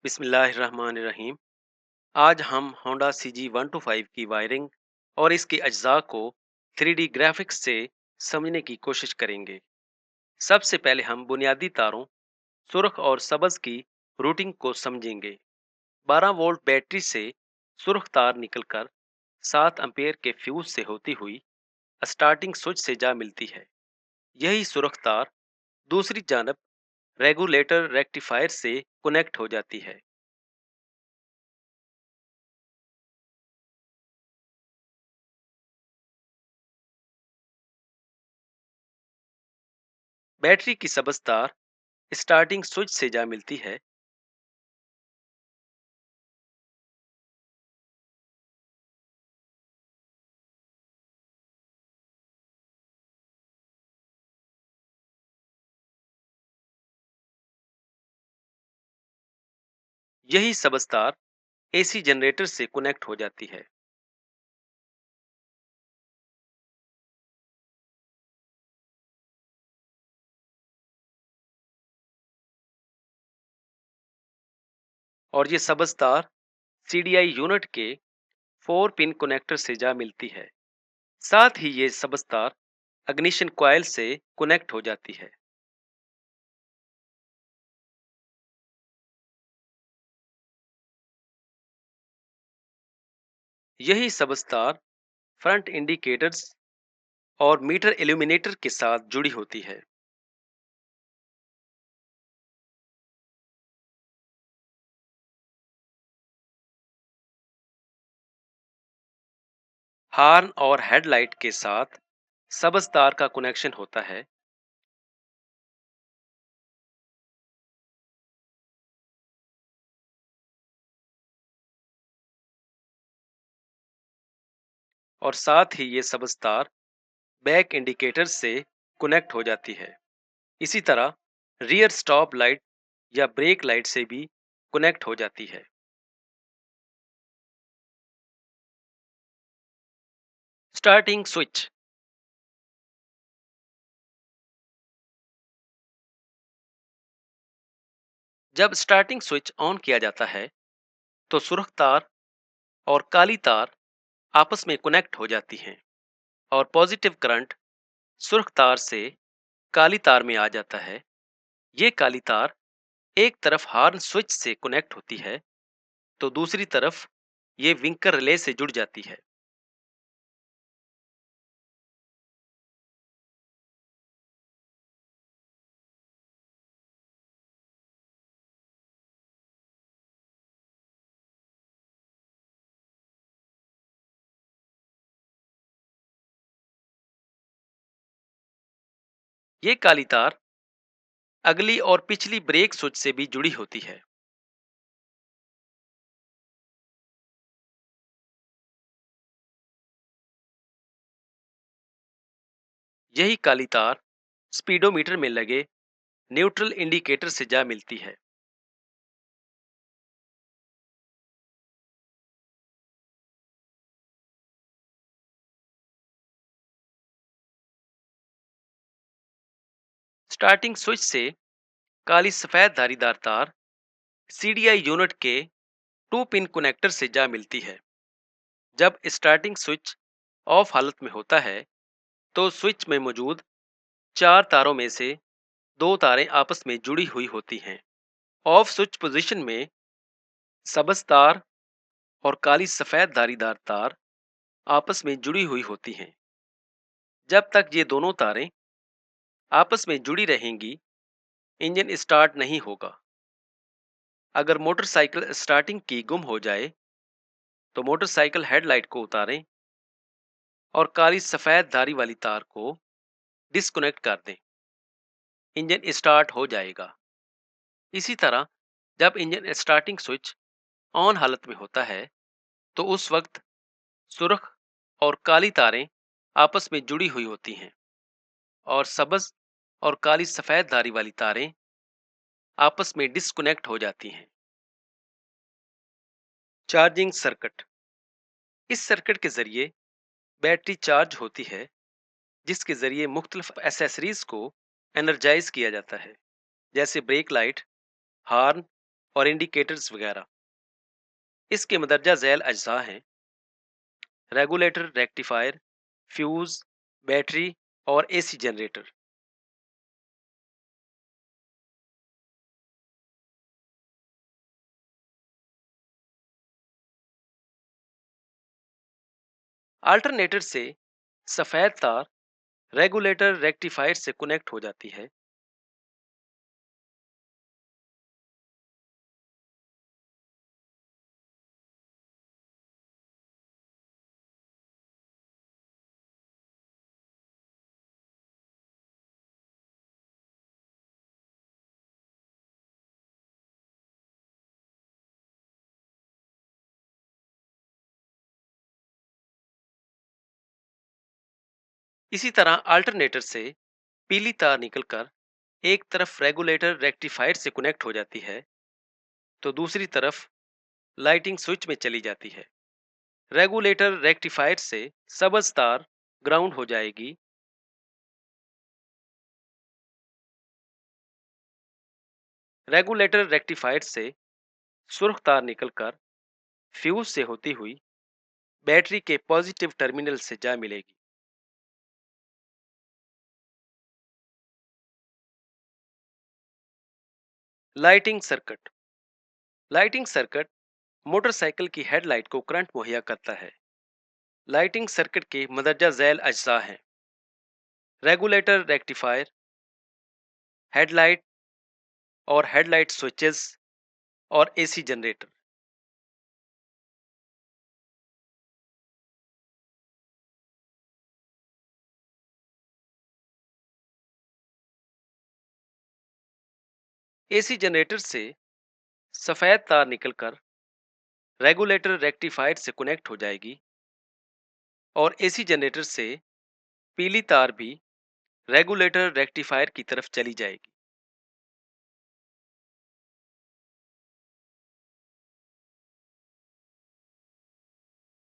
बिस्मिल्लाहिर्रहमानिर्रहीम। आज हम होंडा CG125 की वायरिंग और इसके अज्जा को 3D ग्राफिक्स से समझने की कोशिश करेंगे। सबसे पहले हम बुनियादी तारों सुर्ख और सब्ज की रूटिंग को समझेंगे। 12 वोल्ट बैटरी से सुर्ख तार निकलकर 7 एम्पेयर के फ्यूज से होती हुई स्टार्टिंग स्विच से जा मिलती है। यही सुर्ख तार दूसरी जानब रेगुलेटर रेक्टिफायर से कनेक्ट हो जाती है। बैटरी की सब्ज तार स्टार्टिंग स्विच से जा मिलती है। यही सब्ज तार एसी जनरेटर से कनेक्ट हो जाती है। और ये सब्ज तार सीडीआई यूनिट के 4 पिन कनेक्टर से जा मिलती है। साथ ही ये सब्ज तार अग्निशन कॉइल से कनेक्ट हो जाती है। यही सब्ज तार फ्रंट इंडिकेटर्स और मीटर इल्यूमिनेटर के साथ जुड़ी होती है। हॉर्न और हेडलाइट के साथ सब्ज तार का कनेक्शन होता है। और साथ ही ये सब्ज तार बैक इंडिकेटर से कनेक्ट हो जाती है। इसी तरह रियर स्टॉप लाइट या ब्रेक लाइट से भी कनेक्ट हो जाती है। Starting switch. जब स्टार्टिंग स्विच ऑन किया जाता है तो सुर्ख तार और काली तार आपस में कनेक्ट हो जाती हैं और पॉजिटिव करंट सुर्ख तार से काली तार में आ जाता है। ये काली तार एक तरफ हॉर्न स्विच से कनेक्ट होती है तो दूसरी तरफ ये विंकर रिले से जुड़ जाती है। ये काली तार अगली और पिछली ब्रेक स्विच से भी जुड़ी होती है। यही काली तार स्पीडोमीटर में लगे न्यूट्रल इंडिकेटर से जा मिलती है। स्टार्टिंग स्विच से काली सफेद धारीदार तार सीडीआई यूनिट के 2 पिन कनेक्टर से जा मिलती है। जब स्टार्टिंग स्विच ऑफ हालत में होता है तो स्विच में मौजूद 4 तारों में से 2 तारें आपस में जुड़ी हुई होती हैं। ऑफ स्विच पोजीशन में सब्ज तार और काली सफेद धारीदार तार आपस में जुड़ी हुई होती हैं। जब तक ये दोनों तारें आपस में जुड़ी रहेंगी इंजन स्टार्ट नहीं होगा। अगर मोटरसाइकिल स्टार्टिंग की गुम हो जाए तो मोटरसाइकिल हेडलाइट को उतारें और काली सफेद धारी वाली तार को डिस्कनेक्ट कर दें। इंजन स्टार्ट हो जाएगा। इसी तरह जब इंजन स्टार्टिंग स्विच ऑन हालत में होता है तो उस वक्त सुर्ख और काली तारें आपस में जुड़ी हुई होती हैं और सब्ज और काली सफेद धारी वाली तारें आपस में डिस्कनेक्ट हो जाती हैं। Charging circuit. इस सर्किट के जरिए बैटरी चार्ज होती है जिसके जरिए मुख्तलिफ एसेसरीज को एनर्जाइज किया जाता है जैसे ब्रेक लाइट, हॉर्न और इंडिकेटर्स वगैरह। इसके मदरजा झैल अज्जा हैं: रेगुलेटर, रेक्टिफायर, फ्यूज, बैटरी और एसी जनरेटर। अल्टरनेटर से सफ़ेद तार रेगुलेटर रेक्टिफायर से कनेक्ट हो जाती है। इसी तरह अल्टरनेटर से पीली तार निकलकर एक तरफ रेगुलेटर रेक्टिफायर से कनेक्ट हो जाती है तो दूसरी तरफ लाइटिंग स्विच में चली जाती है। रेगुलेटर रेक्टिफायर से सब्ज तार ग्राउंड हो जाएगी। रेगुलेटर रेक्टिफायर से सुर्ख तार निकलकर फ्यूज से होती हुई बैटरी के पॉजिटिव टर्मिनल से जा मिलेगी। Lighting circuit. Lighting circuit motorcycle की हेडलाइट को करंट मुहैया करता है। लाइटिंग सर्किट के मदरजा झैल अज्जा हैं: रेगुलेटर रेक्टिफायर, हेडलाइट और हेडलाइट स्विचेस और एसी जनरेटर। एसी जनरेटर से सफेद तार निकलकर रेगुलेटर रेक्टिफायर से कनेक्ट हो जाएगी और एसी जनरेटर से पीली तार भी रेगुलेटर रेक्टिफायर की तरफ चली जाएगी।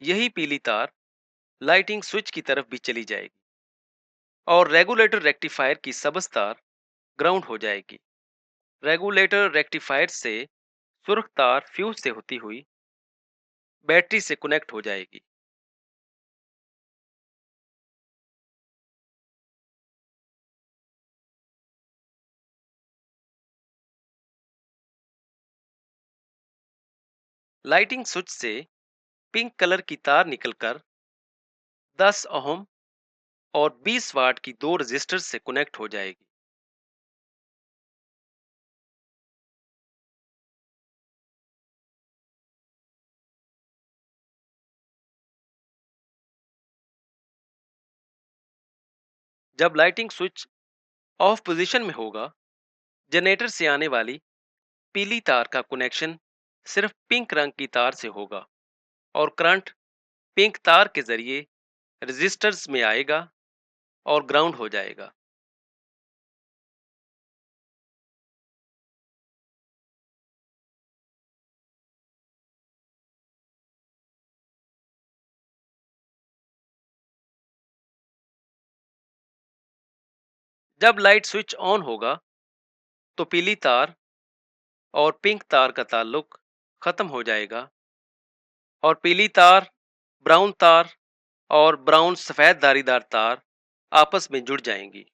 यही पीली तार लाइटिंग स्विच की तरफ भी चली जाएगी और रेगुलेटर रेक्टिफायर की सब्ज तार ग्राउंड हो जाएगी। रेगुलेटर रेक्टिफायर से सुर्ख तार फ्यूज से होती हुई बैटरी से कनेक्ट हो जाएगी। लाइटिंग स्विच से पिंक कलर की तार निकलकर 10 ओहम और 20 वाट की दो रजिस्टर से कनेक्ट हो जाएगी। जब लाइटिंग स्विच ऑफ पोजीशन में होगा, जनरेटर से आने वाली पीली तार का कनेक्शन सिर्फ पिंक रंग की तार से होगा और करंट पिंक तार के जरिए रजिस्टर्स में आएगा और ग्राउंड हो जाएगा। जब लाइट स्विच ऑन होगा तो पीली तार और पिंक तार का ताल्लुक खत्म हो जाएगा और पीली तार, ब्राउन तार और ब्राउन सफेद धारीदार तार आपस में जुड़ जाएंगी।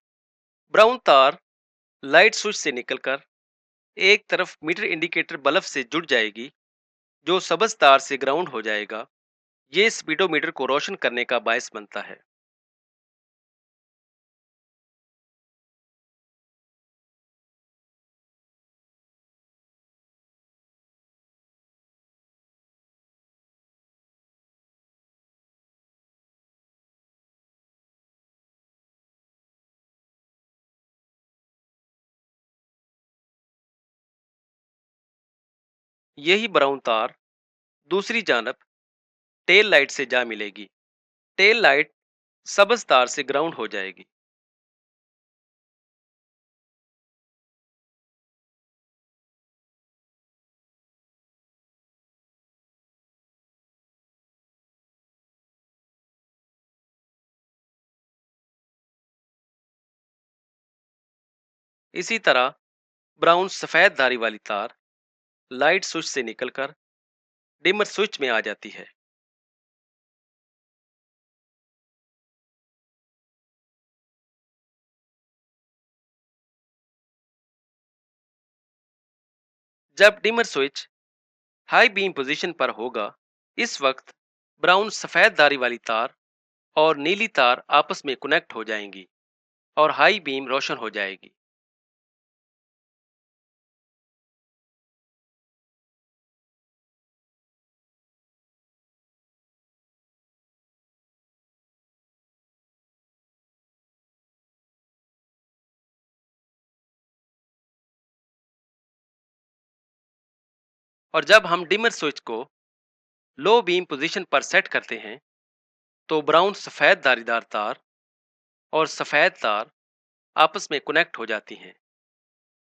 ब्राउन तार लाइट स्विच से निकलकर एक तरफ मीटर इंडिकेटर बल्ब से जुड़ जाएगी जो सब्ज तार से ग्राउंड हो जाएगा। ये स्पीडोमीटर को रोशन करने का बायस बनता है। यही ब्राउन तार दूसरी जानब टेल लाइट से जा मिलेगी। टेल लाइट सब्ज तार से ग्राउंड हो जाएगी। इसी तरह ब्राउन सफेद धारी वाली तार लाइट स्विच से निकलकर डिमर स्विच में आ जाती है। जब dimmer switch high beam position पर होगा, इस वक्त ब्राउन सफेद धारी वाली तार और नीली तार आपस में कनेक्ट हो जाएंगी और हाई बीम रोशन हो जाएगी। और जब हम डिमर स्विच को लो बीम पोजीशन पर सेट करते हैं, तो ब्राउन सफेद धारीदार तार और सफेद तार आपस में कनेक्ट हो जाती हैं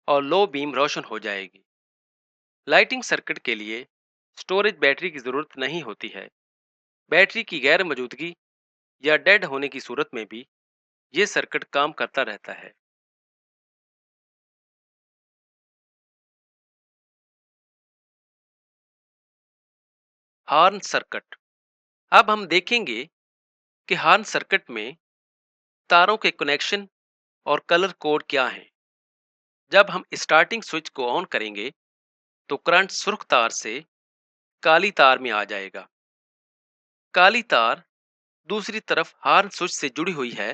और लो बीम रोशन हो जाएगी। लाइटिंग सर्किट के लिए स्टोरेज बैटरी की जरूरत नहीं होती है। बैटरी की गैर मौजूदगी या डेड होने की सूरत में भी ये सर्किट काम करता रहता है। Horn circuit. अब हम देखेंगे कि हॉर्न सर्किट में तारों के कनेक्शन और कलर कोड क्या हैं। जब हम स्टार्टिंग स्विच को ऑन करेंगे, तो करंट सुर्ख तार से काली तार में आ जाएगा। काली तार दूसरी तरफ हॉर्न स्विच से जुड़ी हुई है।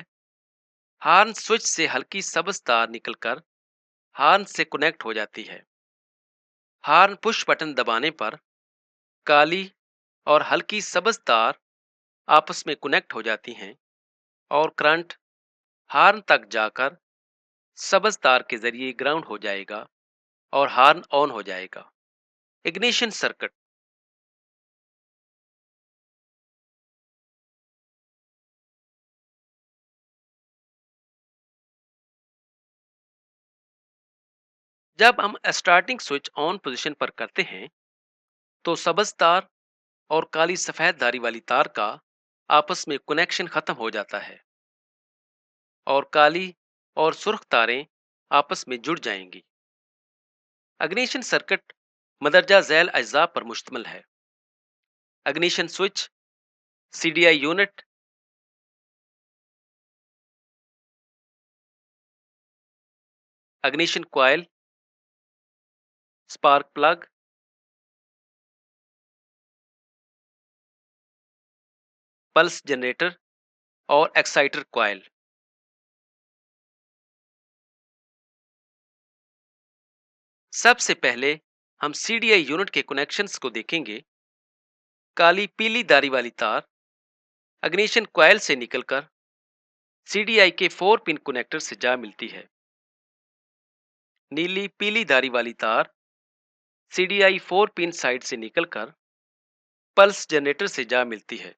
हॉर्न स्विच से हल्की सब्ज तार निकलकर हॉर्न से कनेक्ट हो जाती है। हॉर्न पुश बटन दबाने पर काली और हल्की सब्ज तार आपस में कनेक्ट हो जाती हैं और करंट हॉर्न तक जाकर सब्ज तार के जरिए ग्राउंड हो जाएगा और हॉर्न ऑन हो जाएगा। Ignition circuit. जब हम स्टार्टिंग स्विच ऑन पोजीशन पर करते हैं, तो सब्ज तार और काली सफेद धारी वाली तार का आपस में कनेक्शन खत्म हो जाता है और काली और सुर्ख तारें आपस में जुड़ जाएंगी। अग्निशन सर्किट मदरजा झैल अज्जा पर मुश्तमिल है। Ignition switch, CDI unit, ignition coil, spark plug, pulse generator और एक्साइटर कॉइल। सबसे पहले हम सीडीआई यूनिट के कनेक्शंस को देखेंगे। काली पीली धारी वाली तार अग्निशन कॉइल से निकलकर सीडीआई के 4 पिन कनेक्टर से जा मिलती है। नीली पीली धारी वाली तार सीडीआई 4 पिन साइड से निकलकर पल्स जनरेटर से जा मिलती है।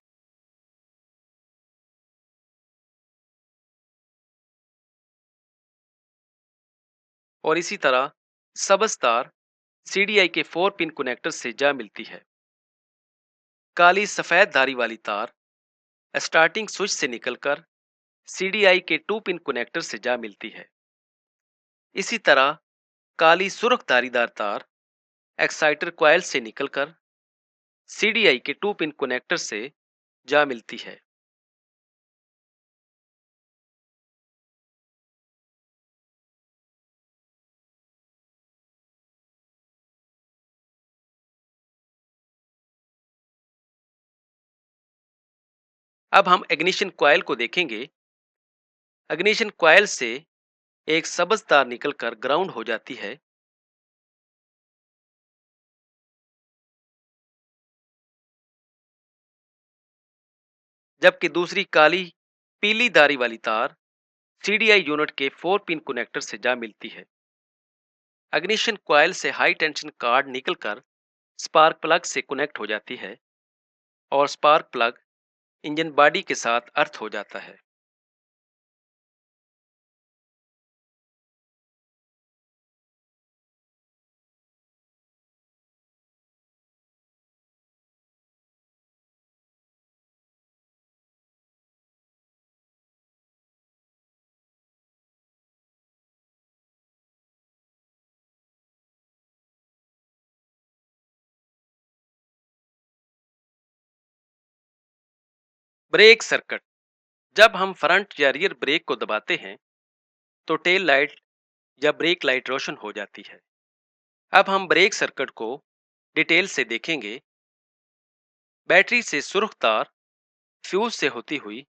और इसी तरह सबज तार सीडीआई के 4 पिन कनेक्टर से जा मिलती है। काली सफेद धारी वाली तार स्टार्टिंग स्विच से निकलकर सीडीआई के 2 पिन कनेक्टर से जा मिलती है। इसी तरह काली सुर्ख धारीदार तार एक्साइटर कॉइल से निकलकर सीडीआई के 2 पिन कनेक्टर से जा मिलती है। अब हम इग्निशन कॉइल को देखेंगे। इग्निशन कॉइल से एक सबज तार निकलकर ग्राउंड हो जाती है, जबकि दूसरी काली पीली धारी वाली तार सीडीआई यूनिट के 4 पिन कनेक्टर से जा मिलती है। इग्निशन कॉइल से हाई टेंशन कार्ड निकलकर स्पार्क प्लग से कनेक्ट हो जाती है और स्पार्क प्लग इंजन बॉडी के साथ अर्थ हो जाता है। Brake circuit. जब हम फ्रंट या रियर ब्रेक को दबाते हैं तो टेल लाइट या ब्रेक लाइट रोशन हो जाती है। अब हम ब्रेक सर्किट को डिटेल से देखेंगे। बैटरी से सुर्ख तार फ्यूज से होती हुई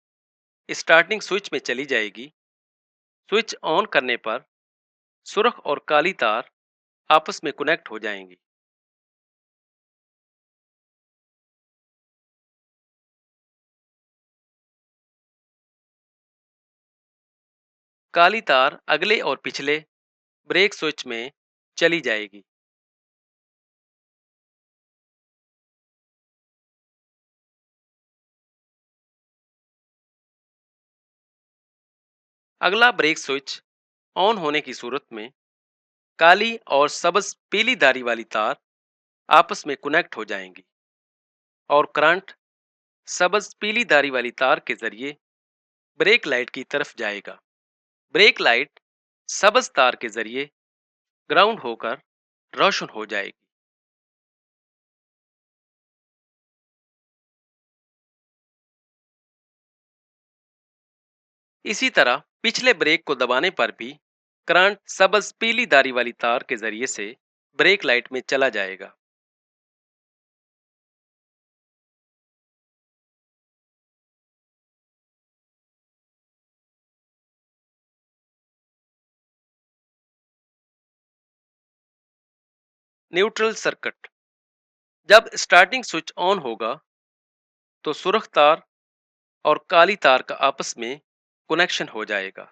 स्टार्टिंग स्विच में चली जाएगी। स्विच ऑन करने पर सुर्ख और काली तार आपस में कनेक्ट हो जाएंगी। काली तार अगले और पिछले ब्रेक स्विच में चली जाएगी। अगला ब्रेक स्विच ऑन होने की सूरत में काली और सबज पीली धारी वाली तार आपस में कनेक्ट हो जाएंगी और करंट सबज पीली धारी वाली तार के जरिए ब्रेक लाइट की तरफ जाएगा। ब्रेक लाइट सबज तार के जरिए ग्राउंड होकर रोशन हो जाएगी। इसी तरह पिछले ब्रेक को दबाने पर भी करंट सबज पीली धारी वाली तार के जरिए से ब्रेक लाइट में चला जाएगा। Neutral circuit. जब स्टार्टिंग स्विच ऑन होगा तो सुर्ख तार और काली तार का आपस में कनेक्शन हो जाएगा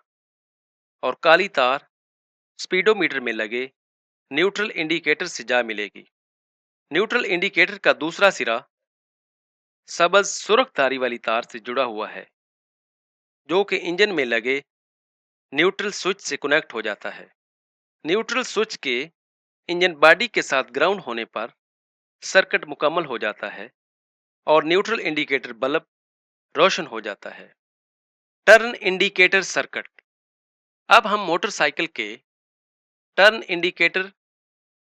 और काली तार स्पीडोमीटर में लगे न्यूट्रल इंडिकेटर से जा मिलेगी। न्यूट्रल इंडिकेटर का दूसरा सिरा सबज सुर्ख धारी वाली तार से जुड़ा हुआ है जो कि इंजन में लगे न्यूट्रल स्विच से कनेक्ट हो जाता है। न्यूट्रल स्विच के इंजन बॉडी के साथ ग्राउंड होने पर सर्किट मुकम्मल हो जाता है और न्यूट्रल इंडिकेटर बल्ब रोशन हो जाता है। Turn indicator circuit. अब हम मोटरसाइकिल के टर्न इंडिकेटर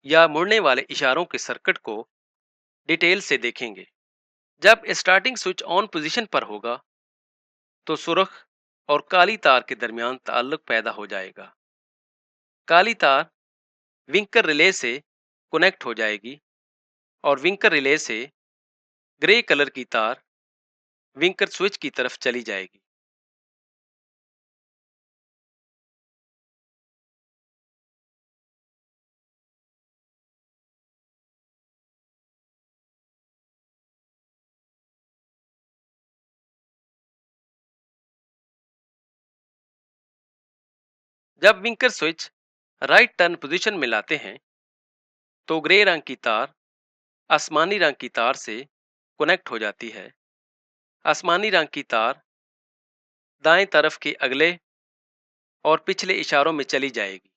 या मुड़ने वाले इशारों के सर्किट को डिटेल से देखेंगे। जब स्टार्टिंग स्विच ऑन पोजीशन पर होगा तो सुर्ख और काली तार के दरमियान ताल्लुक पैदा हो जाएगा। काली तार विंकर रिले से कनेक्ट हो जाएगी और विंकर रिले से ग्रे कलर की तार विंकर स्विच की तरफ चली जाएगी। जब विंकर स्विच राइट टर्न पोजीशन में लाते हैं तो ग्रे रंग की तार आसमानी रंग की तार से कनेक्ट हो जाती है। आसमानी रंग की तार दाएं तरफ के अगले और पिछले इशारों में चली जाएगी।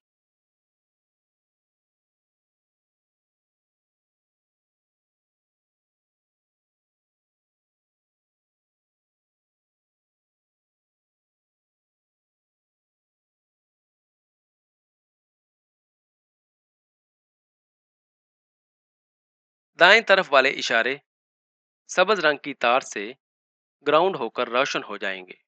दाएं तरफ वाले इशारे सबज रंग की तार से ग्राउंड होकर रोशन हो जाएंगे।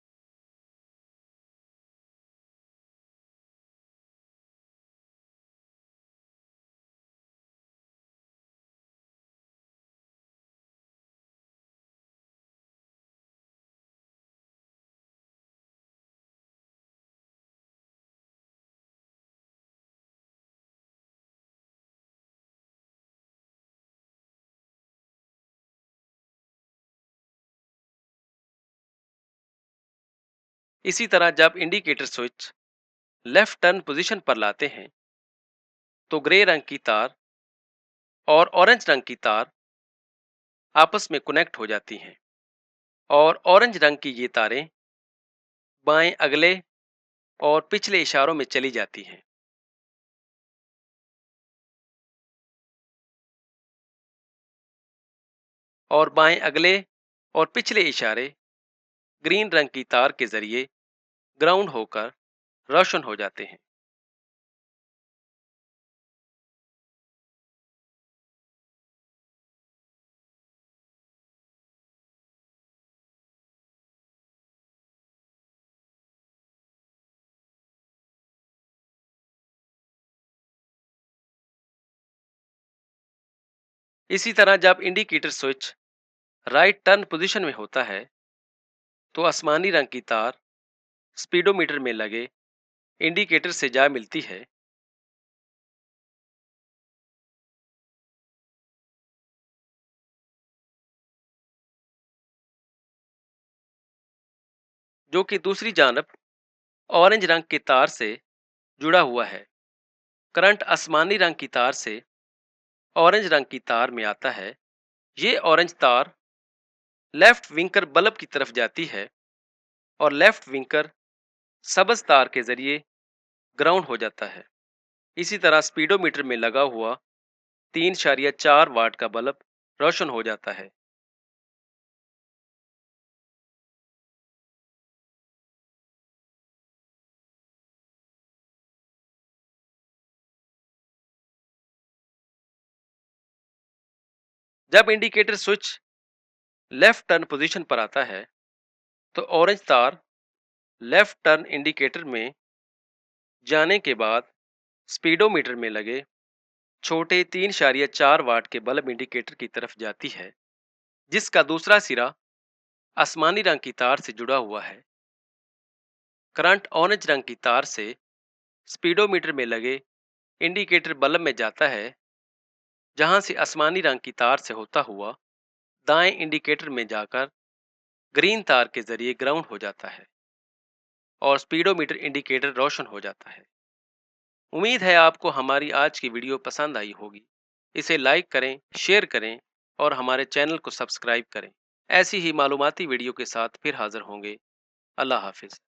इसी तरह जब indicator switch left turn position पर लाते हैं तो ग्रे रंग की तार और ऑरेंज रंग की तार आपस में कनेक्ट हो जाती हैं और ऑरेंज रंग की ये तारें बाएं अगले और पिछले इशारों में चली जाती हैं। और बाएं अगले और पिछले इशारे ग्रीन रंग की तार के जरिए ग्राउंड होकर रोशन हो जाते हैं। इसी तरह जब indicator switch right turn position में होता है तो आसमानी रंग की तार स्पीडोमीटर में लगे इंडिकेटर से जा मिलती है, जो कि दूसरी जानब ऑरेंज रंग की तार से जुड़ा हुआ है। करंट आसमानी रंग की तार से ऑरेंज रंग की तार में आता है। ये ऑरेंज तार लेफ्ट विंकर बल्ब की तरफ जाती है और लेफ्ट विंकर सबज तार के जरिए ग्राउंड हो जाता है। इसी तरह स्पीडोमीटर में लगा हुआ 3.4 वाट का बल्ब रोशन हो जाता है। जब indicator switch left turn position पर आता है तो ऑरेंज तार लेफ्ट टर्न इंडिकेटर में जाने के बाद स्पीडोमीटर में लगे छोटे 3.4 वाट के बल्ब इंडिकेटर की तरफ जाती है, जिसका दूसरा सिरा आसमानी रंग की तार से जुड़ा हुआ है। करंट ऑरेंज रंग की तार से स्पीडोमीटर में लगे इंडिकेटर बल्ब में जाता है, जहां से आसमानी रंग की तार से होता हुआ दाएं इंडिकेटर में जाकर ग्रीन तार के जरिए ग्राउंड हो जाता है और स्पीडोमीटर इंडिकेटर रोशन हो जाता है। उम्मीद है आपको हमारी आज की वीडियो पसंद आई होगी। इसे लाइक करें, शेयर करें और हमारे चैनल को सब्सक्राइब करें। ऐसी ही मालूमाती वीडियो के साथ फिर हाजिर होंगे। अल्लाह हाफिज।